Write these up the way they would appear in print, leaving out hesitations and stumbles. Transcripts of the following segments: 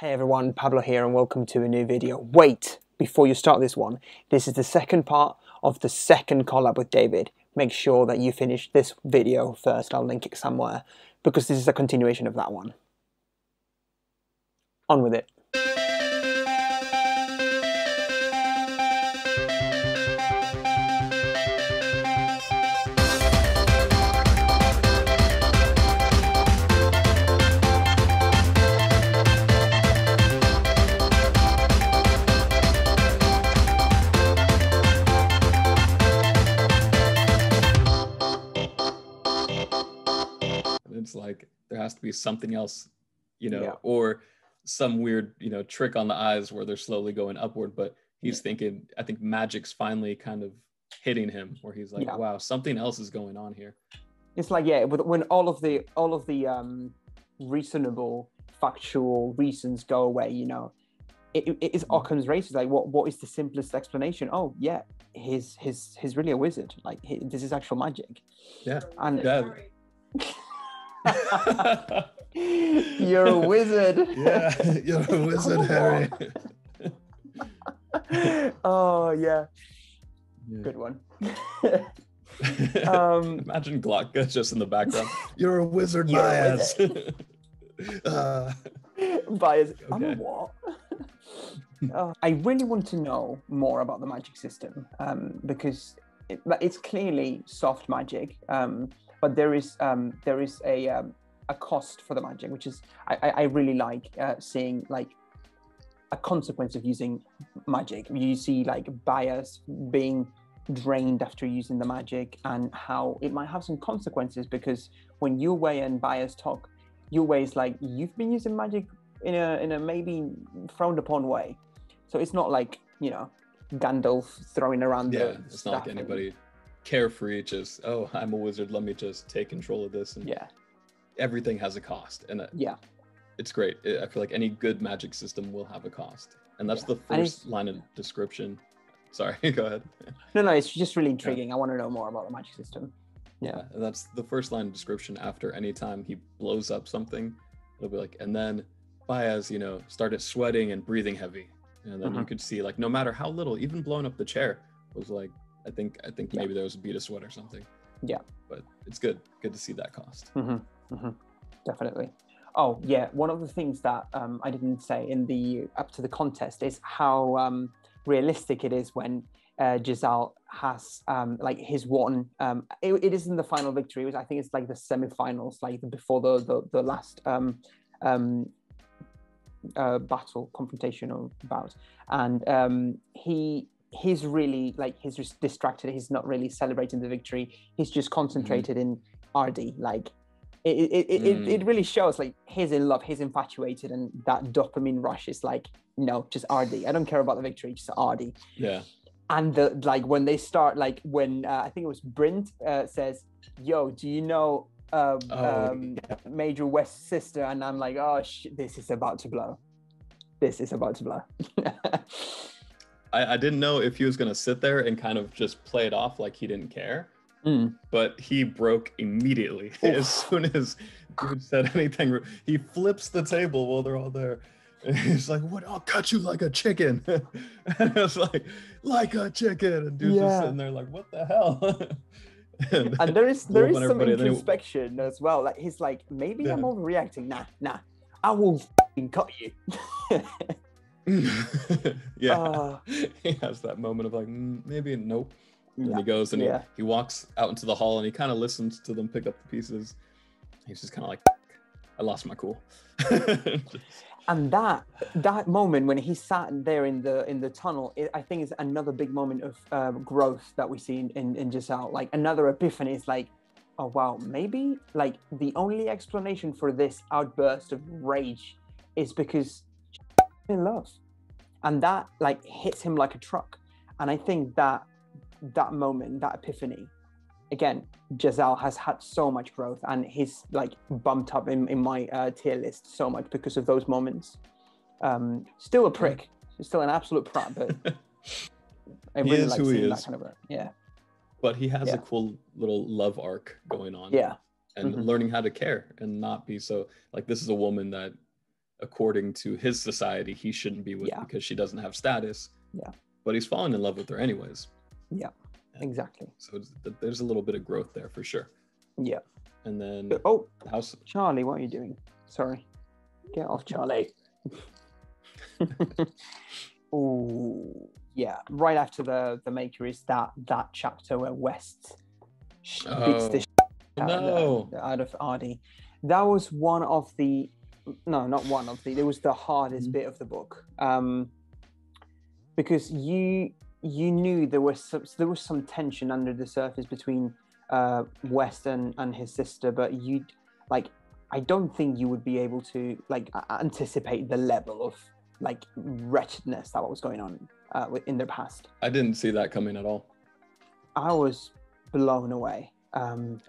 Hey everyone, Pablo here and welcome to a new video. Wait, before you start this one, this is the second part of the second collab with David. Make sure that you finish this video first, I'll link it somewhere, because this is a continuation of that one. On with it. It's like there has to be something else, Yeah. or some weird, trick on the eyes where they're slowly going upward. But he's thinking, I think magic's finally kind of hitting him, where he's like, wow, something else is going on here. It's like, when all of the reasonable, factual reasons go away, it's Occam's razor. Like, what is the simplest explanation? Oh, yeah, he's really a wizard. Like, this is actual magic. Yeah. And yeah. You're a wizard. Yeah, you're a wizard, Harry. Oh yeah. Good one. Imagine Glocka just in the background. You're a wizard, Baez. Baez. Okay. I'm a what? I really want to know more about the magic system, because it's clearly soft magic, but there is a cost for the magic, which is I really like seeing like a consequence of using magic. You see like Baez being drained after using the magic, and how it might have some consequences, because when Yue and Baez talk, Yue is like, you've been using magic in a maybe frowned upon way. So it's not like, Gandalf throwing around the it's not like anybody carefree, just, oh, I'm a wizard, let me just take control of this. And everything has a cost, and it's great. I feel like any good magic system will have a cost, and that's the first line of description. Sorry, go ahead. No, it's just really intriguing. I want to know more about the magic system. And that's the first line of description. After any time he blows up something, it'll be like, and then Baez, started sweating and breathing heavy, and then you could see, like, no matter how little, even blowing up the chair was like, I think maybe there was a bead of sweat or something. Yeah, but it's good to see that cost. Definitely. Oh yeah, one of the things that I didn't say in the up to the contest is how realistic it is when Giselle has like his one. It isn't the final victory. I think it's like the semi-finals, like before the last battle, confrontational bout, and he's really like, he's just distracted. He's not really celebrating the victory. He's just concentrated in RD. Like it really shows, like, he's in love, he's infatuated, and that dopamine rush is like, no, just RD. I don't care about the victory, just RD. Yeah. And when they start, like when I think it was Brint says, "Yo, do you know Major West's sister?" And I'm like, oh this is about to blow. This is about to blow. I didn't know if he was going to sit there and kind of just play it off like he didn't care, but he broke immediately. As soon as dude said anything. He flips the table while they're all there. And he's like, "What? I'll cut you like a chicken." And it's like a chicken. And dude's just sitting there like, what the hell? and there is some introspection as well. Like, he's like, maybe I'm overreacting. Nah, I will cut you. He has that moment of like, maybe nope. And he goes and he walks out into the hall and he kind of listens to them pick up the pieces. He's just kind of like, I lost my cool. And that moment when he sat there in the tunnel, I think is another big moment of growth that we see in Giselle. Like, another epiphany. Is like, oh wow, maybe like the only explanation for this outburst of rage is because in love, and that like hits him like a truck. And I think that moment, that epiphany, again, Giselle has had so much growth, and he's like bumped up in my tier list so much because of those moments. Still a prick, still an absolute prat, but I really like seeing that kind of But he has a cool little love arc going on. And learning how to care and not be so like, this is a woman that according to his society, he shouldn't be with because she doesn't have status. Yeah. But he's fallen in love with her anyways. Yeah, exactly. So there's a little bit of growth there for sure. Yeah. And then house. Charlie, what are you doing? Sorry. Get off, Charlie. Oh, yeah. Right after the Maker is that chapter where West beats the out of Ardy. That was one of the not one of the. It was the hardest bit of the book, because you knew there was some tension under the surface between West and his sister, but I don't think you would be able to anticipate the level of wretchedness that was going on in their past. I didn't see that coming at all. I was blown away. And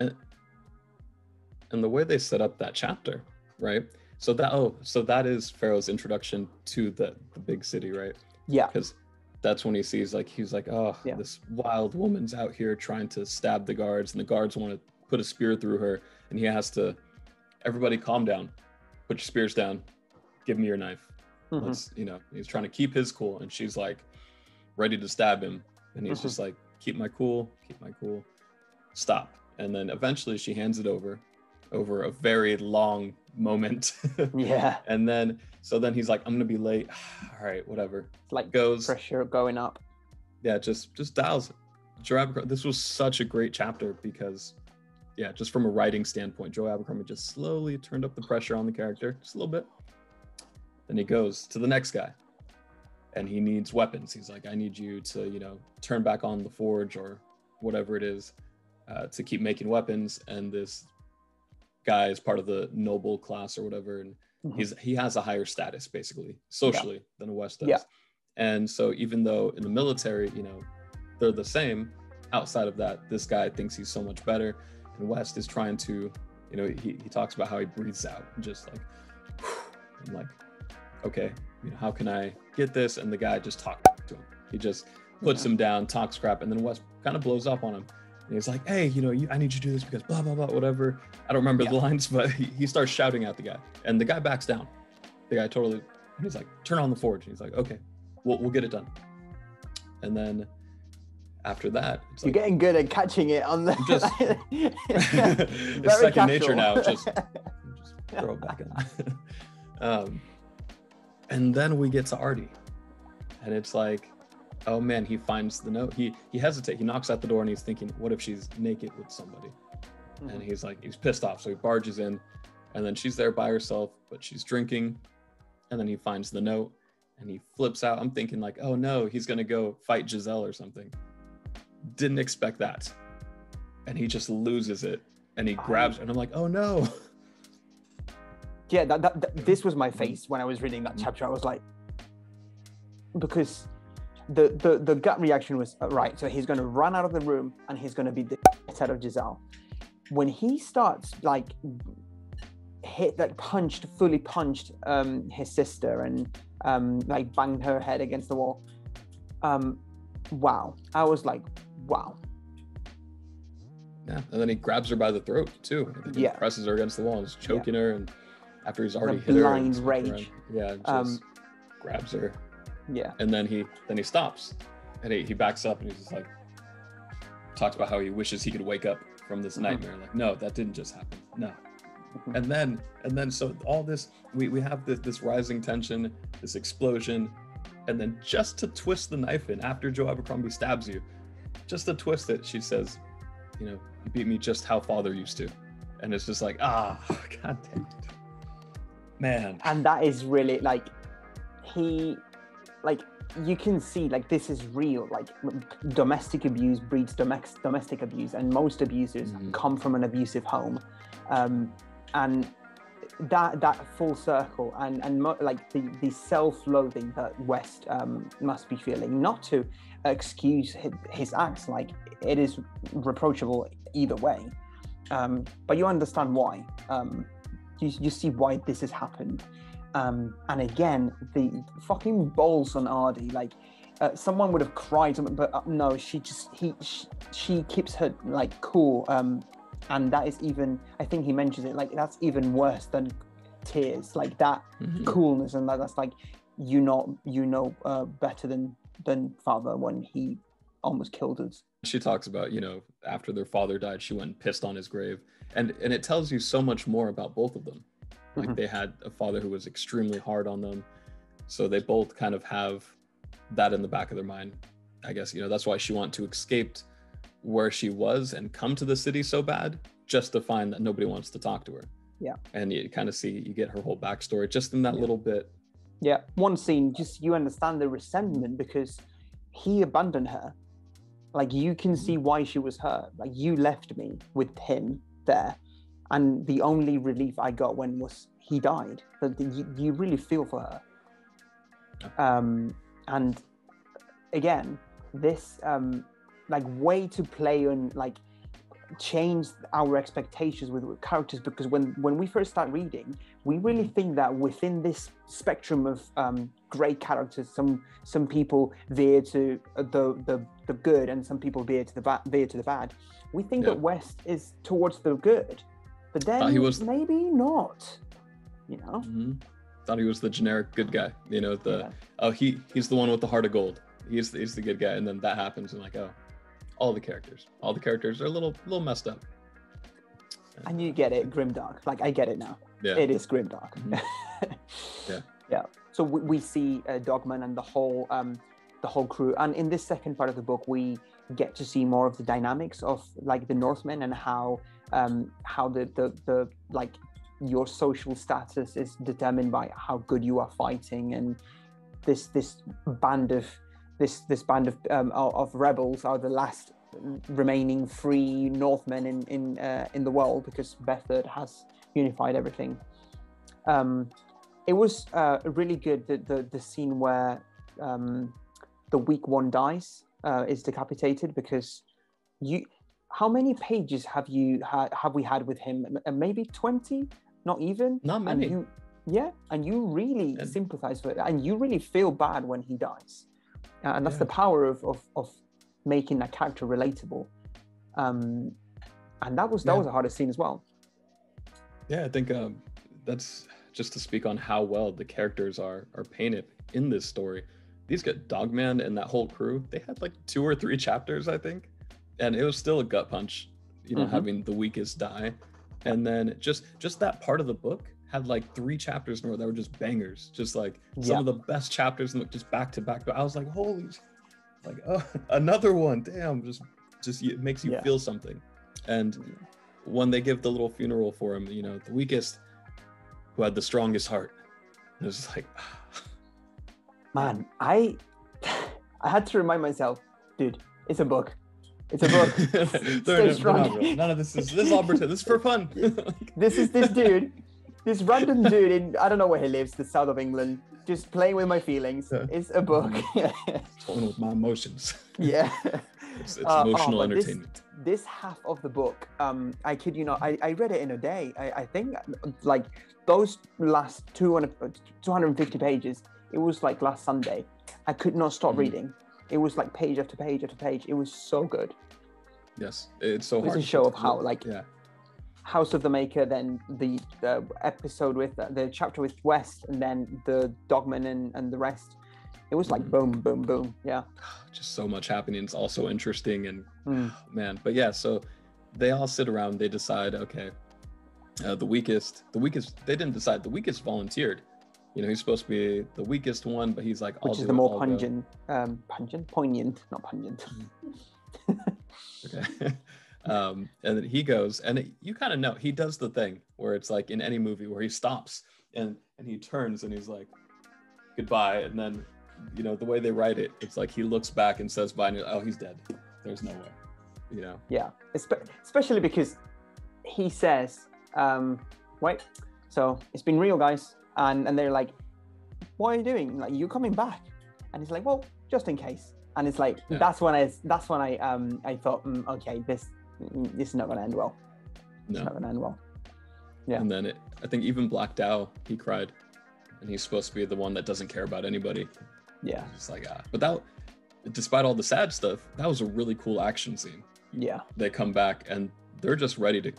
the way they set up that chapter, right? So that is Pharaoh's introduction to the big city, right? Yeah. Because that's when he sees he's like, this wild woman's out here trying to stab the guards, and the guards want to put a spear through her, and he has to, everybody calm down, put your spears down, give me your knife. Let's, he's trying to keep his cool, and she's ready to stab him, and he's just keep my cool, stop. And then eventually she hands it over a very long moment. Yeah. And then he's like, I'm gonna be late. All right, whatever. Goes pressure going up. Yeah, just dials it. Joe Abercrombie, this was such a great chapter because just from a writing standpoint, Joe Abercrombie just slowly turned up the pressure on the character just a little bit. Then he goes to the next guy and he needs weapons. He's like, I need you to, turn back on the forge or whatever it is, to keep making weapons. And this guy is part of the noble class or whatever, and he has a higher status basically socially than West does. Yeah. And so even though in the military, they're the same, outside of that, this guy thinks he's so much better, and West is trying to, he talks about how he breathes out and just I'm like, okay, how can I get this? And the guy just talks to him. He just puts him down, talks crap, and then West kind of blows up on him. And he's like, hey, I need you to do this because blah, blah, blah, whatever. I don't remember the lines, but he starts shouting at the guy. And the guy backs down. The guy totally, and he's like, turn on the forge. And he's like, okay, we'll get it done. And then after that, it's you're getting good at catching it on the... It's second nature now. Just throw it back in. And then we get to Ardy. And it's like, oh man, he finds the note. He hesitates. He knocks at the door and he's thinking, what if she's naked with somebody? And he's pissed off. So he barges in, and then she's there by herself, but she's drinking. And then he finds the note and he flips out. I'm thinking oh no, he's going to go fight Giselle or something. Didn't expect that. And he just loses it and he grabs her, and I'm like, oh no. Yeah, this was my face when I was reading that chapter. I was like, because the gut reaction was, right, so he's going to run out of the room and he's going to be the head of Giselle. When he starts fully punched his sister and banged her head against the wall, wow. I was like, wow. Yeah, and then he grabs her by the throat too. He presses her against the wall and is choking her, and after he's already hit her, blind rage. Just grabs her. Yeah. And then he stops, and he backs up, and he's just talks about how he wishes he could wake up from this nightmare. No, that didn't just happen. No. And then so all this, we have this rising tension, this explosion, and then just to twist the knife in after Joe Abercrombie stabs you, just to twist it, she says, you beat me just how father used to. And it's just god damn it. Man. And that is really you can see this is real. Domestic abuse breeds domestic abuse, and most abusers come from an abusive home, and that full circle and the self-loathing that West must be feeling, not to excuse his acts, it is reproachable either way, but you understand why. You see why this has happened. And again, the fucking balls on Ardy, someone would have cried something, but no, she keeps her cool. And that is even, I think he mentions it, that's even worse than tears, like that coolness, and that's like, better than father when he almost killed us. She talks about, after their father died, she went and pissed on his grave, and it tells you so much more about both of them. Like they had a father who was extremely hard on them, so they both kind of have that in the back of their mind. I guess that's why she wanted to escape where she was and come to the city so bad, just to find that nobody wants to talk to her. Yeah. And you kind of you get her whole backstory just in that little bit. Yeah, one scene, just you understand the resentment because he abandoned her. Like, you can see why she was hurt. Like, you left me with him there, and the only relief I got when was he died. But you really feel for her. And again, this like way to play on, like, change our expectations with characters, because when we first start reading, we really think that within this spectrum of great characters, some people veer to the good and some people veer to the bad. We think that West is towards the good, but then he was maybe not. Thought he was the generic good guy. He's the one with the heart of gold. He's the good guy, and then that happens, and like, oh. All the characters are a little messed up. And you get it, grimdark. Like, I get it now. Yeah. It is grimdark. Yeah. So we see Dogman and the whole crew. And in this second part of the book, we get to see more of the dynamics of, like, the Northmen and how the like your social status is determined by how good you are fighting, and this band of rebels are the last remaining free Northmen in the world, because Bethard has unified everything. It was really good, the scene where the weak one dies, is decapitated, because how many pages have we had with him? Maybe 20, not even. Not many. And you really sympathize with it, and you really feel bad when he dies. And that's the power of making a character relatable. And that was the hardest scene as well. Yeah, I think that's just to speak on how well the characters are painted in this story. These got Dogman and that whole crew, they had like 2 or 3 chapters, I think. And it was still a gut punch, having the weakest die. And then just that part of the book had like 3 chapters in a row that were just bangers, just like some of the best chapters, and just back to back. But I was like, holy, like, oh, another one, damn! Just it makes you feel something. And when they give the little funeral for him, the weakest who had the strongest heart, it was like, man, I had to remind myself, dude, it's a book. It's a book. Stay strong. None of this is all pretend. This is for fun. This is this dude. This random dude in, I don't know where he lives, the south of England, just playing with my feelings. Yeah. It's a book. Playing with my emotions. Yeah. It's emotional entertainment. This half of the book, I kid you not, I read it in a day. I think, like, those last 250 pages, it was like last Sunday. I could not stop reading. It was like page after page after page. It was so good. Yes, it's so hard. It's a show of how, like, House of the Maker, then the episode with the chapter with West, and then the Dogman and the rest. It was like boom, boom, boom. Yeah. Just so much happening. It's also interesting, and man. But yeah, so they all sit around. They decide, okay, the weakest. They didn't decide. The weakest volunteered. He's supposed to be the weakest one, but he's like, which is the more poignant, not pungent. Okay. And then he goes, and you kind of know he does the thing where it's like in any movie where he stops and he turns and he's like, goodbye, and then the way they write it, it's like he looks back and says bye, and oh, he's dead. There's no way. Yeah, especially because he says, wait, so it's been real, guys, and they're like, what are you doing? Like, you coming back? And he's like, well, just in case. And it's like, that's when I thought, okay, this is not going to end well. No. It's not going to end well. Yeah. And then I think even Black Dow, he cried, and he's supposed to be the one that doesn't care about anybody. Yeah. It's like, but that, despite all the sad stuff, that was a really cool action scene. Yeah. They come back and they're just ready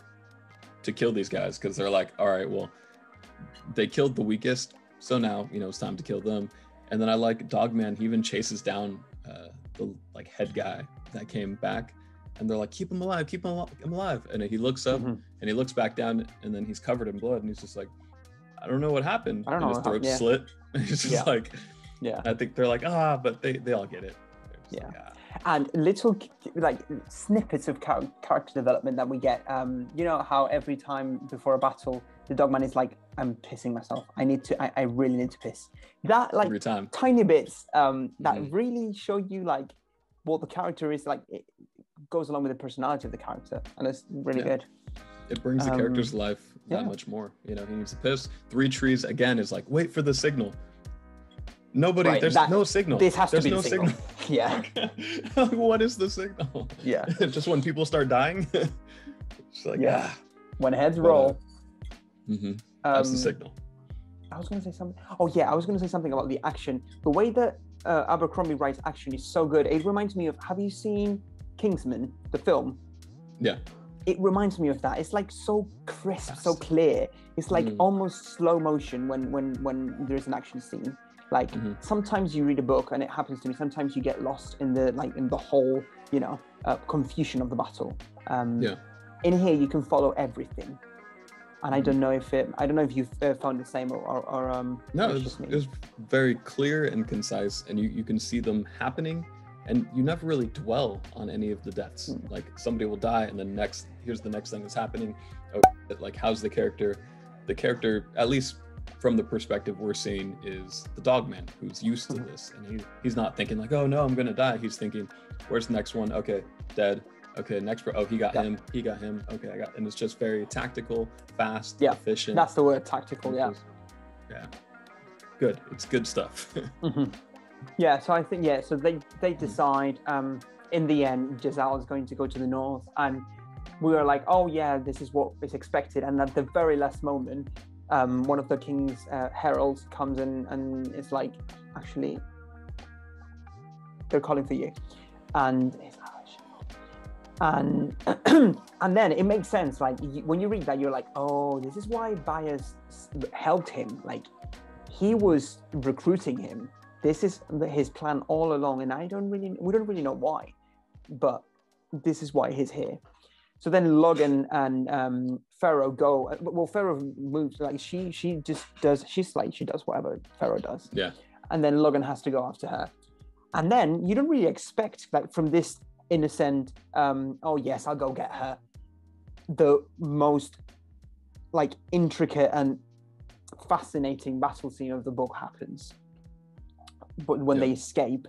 to kill these guys, because they're like, all right, well, they killed the weakest, so now it's time to kill them. And then I like Dogman. He even chases down the like head guy that came back, and they're like, keep him alive, keep him alive. And he looks up and he looks back down, and then he's covered in blood, and he's just like, I don't know what happened. I don't know. His throat slit. He's just like, I think they're like, but they all get it. Yeah. Like, and little like snippets of character development that we get. You know how every time before a battle, the Dogman is like, I'm pissing myself. I really need to piss. That like every time. Tiny bits that really show you like what the character is like. It goes along with the personality of the character, and it's really good. It brings the character's life that much more. He needs to piss. 3 trees again is like, wait for the signal. Nobody, there's no signal. This has to be the signal. Yeah. What is the signal? Yeah. Just when people start dying. It's like, when heads roll. That's the signal. I was going to say something. Oh yeah, I was going to say something about the action. The way that Abercrombie writes action is so good. It reminds me of. Have you seen Kingsman, the film? Yeah. It reminds me of that. It's like so crisp, so clear. It's like almost slow motion when there's an action scene. Like sometimes you read a book, and it happens to me. Sometimes you get lost in the whole confusion of the battle. In here you can follow everything, and I don't know if you've found the same or no, it was very clear and concise, and you can see them happening, and you never really dwell on any of the deaths. Like somebody will die, and then here's the next thing that's happening. Like how's the character? The character, at least from the perspective we're seeing, is the Dogman, who's used to this, and he's not thinking like, oh no, I'm gonna die. He's thinking, where's the next one? Okay, dead. Okay, next. Oh, he got him. He got him. Okay, I got. And it's just very tactical, fast, efficient. That's the word, tactical. Yeah. Good. It's good stuff. Yeah. So I think So they decide. In the end, Giselle is going to go to the north, and we were like, oh yeah, this is what is expected. And at the very last moment, one of the king's heralds comes in and is like, actually, they're calling for you, and it's and then it makes sense. Like when you read that, you're like, oh, this is why Bias helped him. Like he was recruiting him. This is his plan all along, and we don't really know why, but this is why he's here. So then Logan and Pharaoh go. Well, Pharaoh moves. Like she does whatever Pharaoh does. Yeah. And then Logan has to go after her, and then you don't really expect like from this innocent. Oh yes, I'll go get her. The most like intricate and fascinating battle scene of the book happens, but when they escape,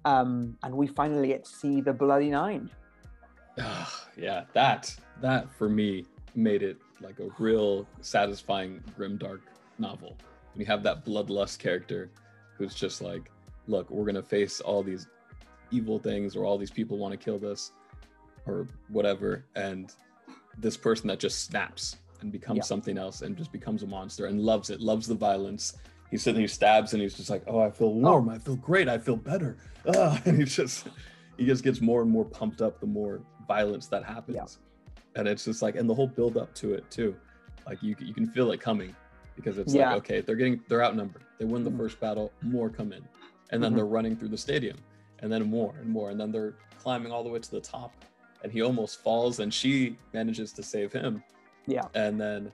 and we finally get to see the Bloody Nine. Yeah, that for me made it like a real satisfying grimdark novel. When you have that bloodlust character who's just like, look, we're gonna face all these evil things, or all these people want to kill this or whatever, and this person that just snaps and becomes something else and just becomes a monster and loves the violence. He's sitting, he stabs, and he's just like, oh, I feel warm, I feel great, I feel better. And he just gets more and more pumped up the more violence that happens. And it's just like, and the whole build up to it too, like you can feel it coming, because it's like, okay, they're outnumbered, they win the first battle, more come in, and then they're running through the stadium, and then more and more, and then they're climbing all the way to the top, and he almost falls, and she manages to save him. And then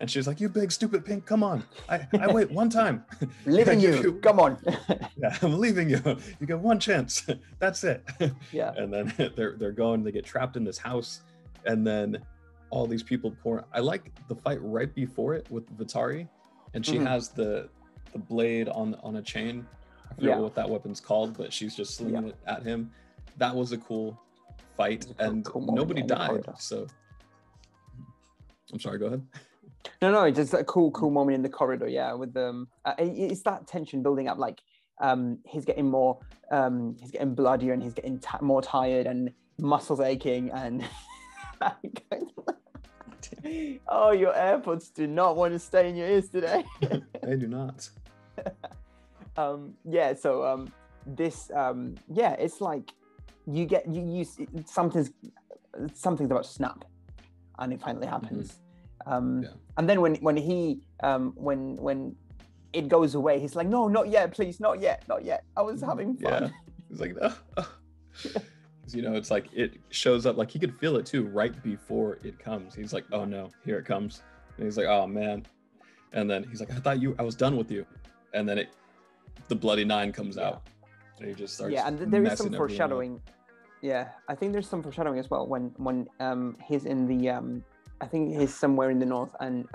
and she's like, you big stupid pink, come on, I wait one time. Leaving you, come on. Yeah, I'm leaving you, you get one chance, that's it. Yeah. And then they're going, they get trapped in this house, and then all these people pour. I like the fight right before it with Vitari, and she has the blade on a chain. I forget what that weapon's called, but she's just slinging it at him. That was a cool fight, and nobody died. So I'm sorry, go ahead. No, it's just a cool moment in the corridor. Yeah, with them, it's that tension building up. Like, he's getting bloodier, and he's getting more tired, and muscles aching, and oh, your AirPods do not want to stay in your ears today. They do not. This it's like you something's about to snap, and it finally happens. And then when he when it goes away, he's like, no, not yet, please, not yet. I was having fun. Yeah. He's like, no. You know, it's like it shows up, like he could feel it too right before it comes. He's like, oh no, here it comes. And he's like, oh man. And then he's like, I was done with you. And then the bloody 9 comes out. And he just starts. Yeah, and there is some foreshadowing. Yeah, I think there's some foreshadowing as well when he's in the I think he's somewhere in the north, and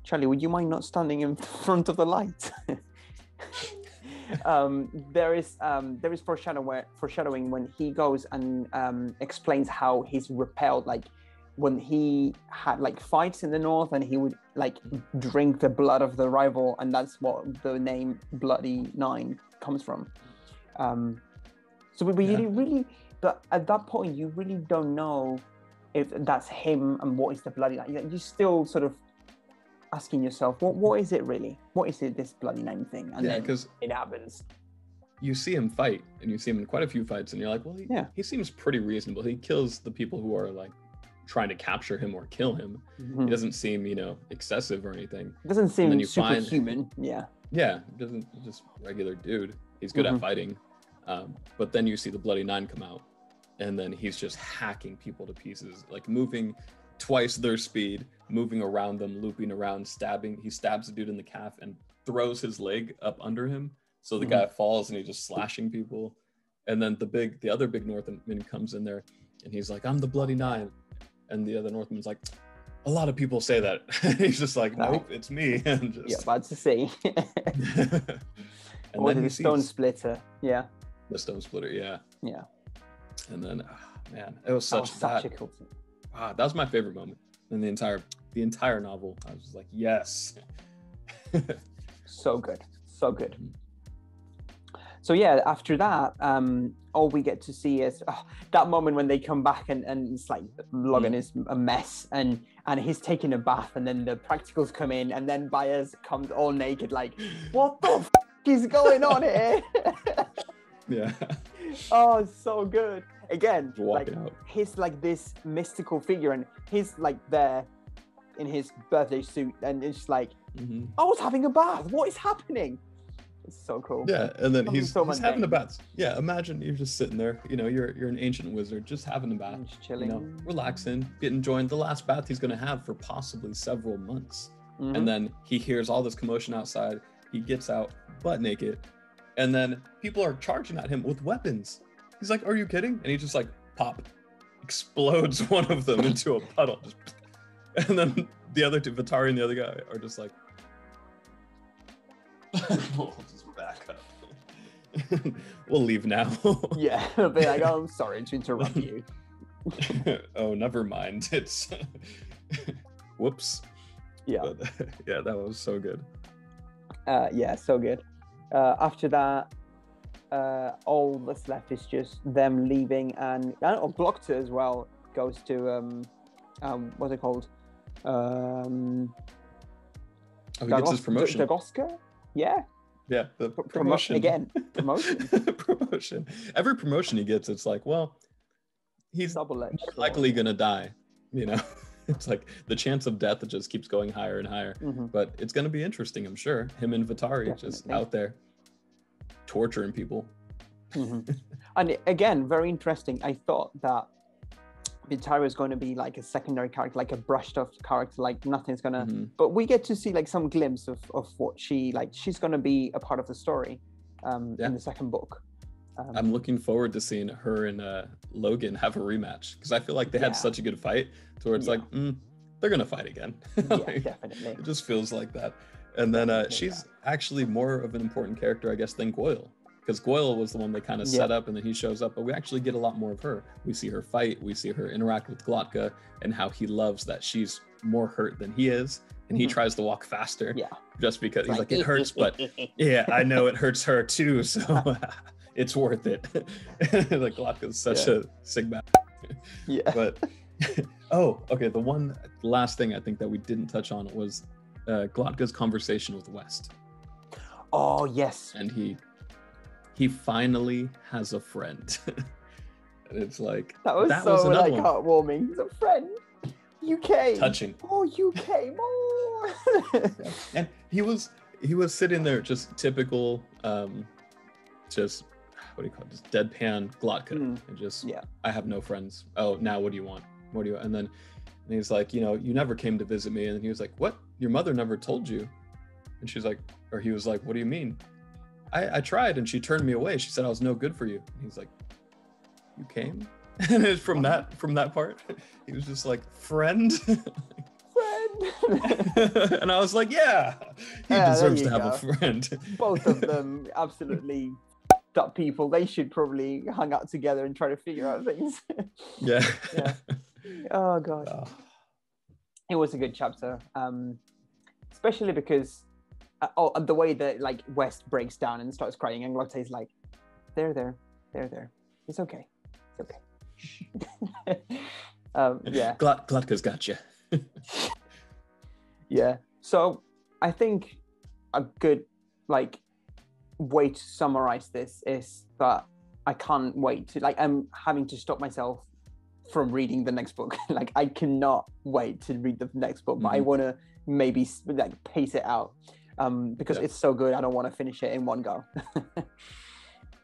Charlie, would you mind not standing in front of the light? There is foreshadowing when he goes and explains how he's repelled, like when he had like fights in the north, and he would like drink the blood of the rival, and that's what the name Bloody 9 comes from. So we really, but at that point you really don't know if that's him and what is the Bloody 9. You still sort of asking yourself, what is it really? What is it, this Bloody 9 thing? And then it happens. You see him fight, and you see him in quite a few fights, and you're like, well, he seems pretty reasonable. He kills the people who are like trying to capture him or kill him. He doesn't seem, excessive or anything. It doesn't seem superhuman. Yeah, doesn't, just regular dude. He's good at fighting. But then you see the Bloody 9 come out, and then he's just hacking people to pieces, like moving twice their speed, moving around them, looping around, stabbing. He stabs the dude in the calf and throws his leg up under him, so the guy falls, and he's just slashing people. And then the other big Northman comes in there, and he's like, I'm the Bloody 9. And the other Northman's like, a lot of people say that. He's just like, nope, it's me. And just... Yeah, bad to see. And then the stone splitter. Yeah. The stone splitter, yeah. Yeah. And then, man, it was such a cool scene. That was my favorite moment in the entire novel. I was just like, yes. So good. So yeah, after that, all we get to see is that moment when they come back and it's like Logan is a mess and he's taking a bath, and then the practicals come in, and then Byers comes all naked, like, what the f*** is going on here? Yeah. Oh, it's so good. Again, like out. He's like this mystical figure, and he's like there in his birthday suit, and it's like, I was having a bath. What is happening? It's so cool. Yeah, and then he's having a bath. Yeah, imagine you're just sitting there. You're an ancient wizard, just having a bath, just chilling, relaxing, enjoying the last bath he's gonna have for possibly several months. And then he hears all this commotion outside. He gets out butt naked, and then people are charging at him with weapons. He's like, are you kidding? And he just like explodes one of them into a puddle. And then the other two, Vitari and the other guy, are just like, we'll just back up. We'll leave now. Yeah, they'll be like, oh, I'm sorry to interrupt you. Oh, never mind. It's whoops. Yeah. But, yeah, that was so good. Yeah, so good. After that, all that's left is just them leaving, and Glockter as well goes to what's it called? He gets his promotion. Dagoska? Yeah. Yeah, the promotion. Again, promotion. Promotion. Every promotion he gets, it's like, well, he's likely gonna die. It's like the chance of death just keeps going higher and higher. But it's gonna be interesting, I'm sure. Him and Vitari just out there torturing people. And again, very interesting. I thought that Vitari was going to be like a secondary character, like a brushed off character, like nothing's gonna, but we get to see like some glimpse of what she's gonna be a part of the story in the second book. I'm looking forward to seeing her and Logan have a rematch, because I feel like they had such a good fight to where it's like, they're gonna fight again. Yeah, definitely. It just feels like that. And then she's actually more of an important character, I guess, than Goyle. Because Goyle was the one they kind of set up, and then he shows up, but we actually get a lot more of her. We see her fight, we see her interact with Glotka, and how he loves that she's more hurt than he is, and he tries to walk faster. Yeah. Just because he's like, it hurts, but yeah, I know it hurts her too, so it's worth it. Like Glotka's such a sigma. Yeah. But okay, the last thing I think that we didn't touch on was Glotka's conversation with West. Oh yes. And he finally has a friend. And it's like, that was so like heartwarming. He's a friend. UK. touching. Oh, UK more. And he was sitting there just typical, just what do you call it? Just deadpan Glotka, and just I have no friends. Oh, now what do you want? What do you? And he's like, you never came to visit me. And he was like, what? Your mother never told you? And she's like, or he was like, what do you mean? I tried and she turned me away. She said I was no good for you. And he's like, you came? And it's from that part, he was just like, friend. And I was like, yeah, he deserves to have a friend. Both of them absolutely up people. They should probably hang out together and try to figure out things. Yeah. Oh god. It was a good chapter, especially because the way that like West breaks down and starts crying, and Glotta is like, there, it's okay. Yeah. Glotka's got you. Yeah. So I think a good way to summarize this is that I can't wait to I'm having to stop myself from reading the next book. I cannot wait to read the next book, but I want to maybe pace it out because it's so good. I don't want to finish it in one go.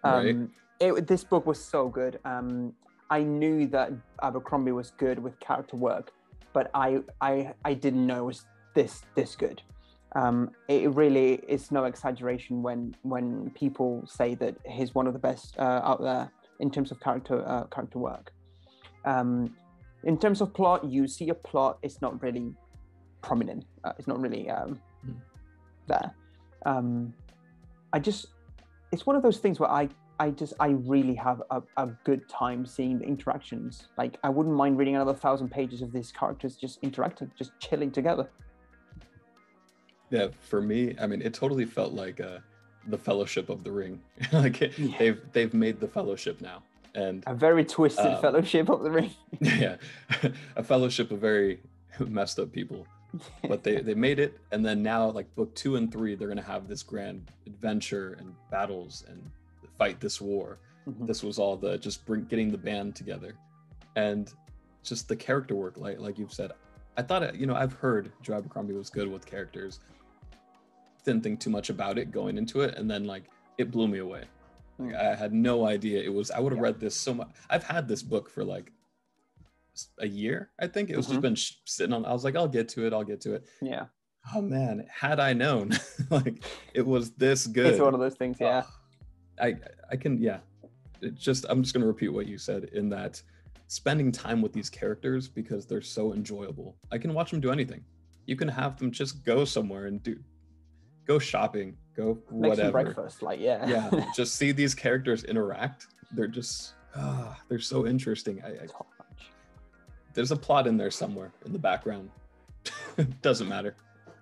Right. This book was so good. I knew that Abercrombie was good with character work, but I didn't know it was this good. It really is no exaggeration when people say that he's one of the best out there in terms of character work. In terms of plot, you see a plot. It's not really prominent. It's not really there. It's one of those things where I really have a good time seeing the interactions. I wouldn't mind reading another 1,000 pages of these characters just interacting, just chilling together. Yeah, for me, I mean, it totally felt like the Fellowship of the Ring. They've made the Fellowship now, and a very twisted Fellowship of the Ring. Yeah, a fellowship of very messed up people, but they made it, and then now book 2 and 3, they're gonna have this grand adventure and battles and fight this war. This was all getting the band together, and just the character work, like you've said. I thought I've heard Joe Abercrombie was good with characters. Didn't think too much about it going into it, and then it blew me away. I had no idea it was. I would have read this so much. I've had this book for a year. I think it was just been sitting on. I was like, I'll get to it. Yeah. Oh man, had I known, it was this good. It's one of those things. Yeah. I can. Yeah. I'm just gonna repeat what you said in that. Spending time with these characters because they're so enjoyable. I can watch them do anything. You can have them just go somewhere and go shopping, go whatever. Make some breakfast, Yeah, just see these characters interact. They're just, they're so interesting. There's a plot in there somewhere in the background. Doesn't matter.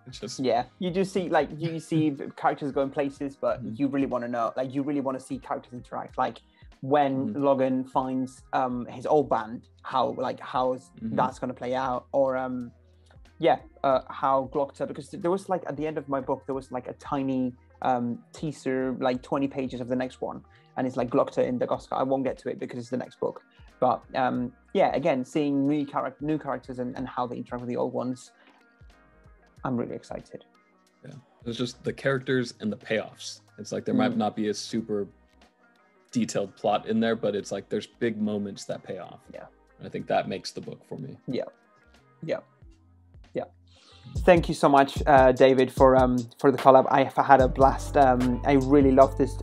It's just you just see you see characters going places, but you really want to know. You really want to see characters interact. When Logan finds his old band, how's that's going to play out, or how Glotta, because there was at the end of my book there was a tiny teaser 20 pages of the next one, and it's Glotta in Dagoska. I won't get to it because it's the next book, but again, seeing new characters and how they interact with the old ones, I'm really excited. It's just the characters and the payoffs. It's there might not be a super detailed plot in there, but it's there's big moments that pay off. And I think that makes the book for me. Yeah. Thank you so much, David, for the collab. I've had a blast. I really love this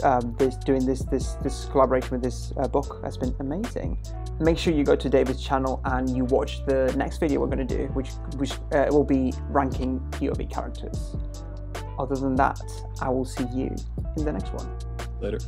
doing this collaboration with this book. That's been amazing. Make sure you go to David's channel and you watch the next video we're going to do, which will be ranking POV characters. Other than that, I will see you in the next one. Later.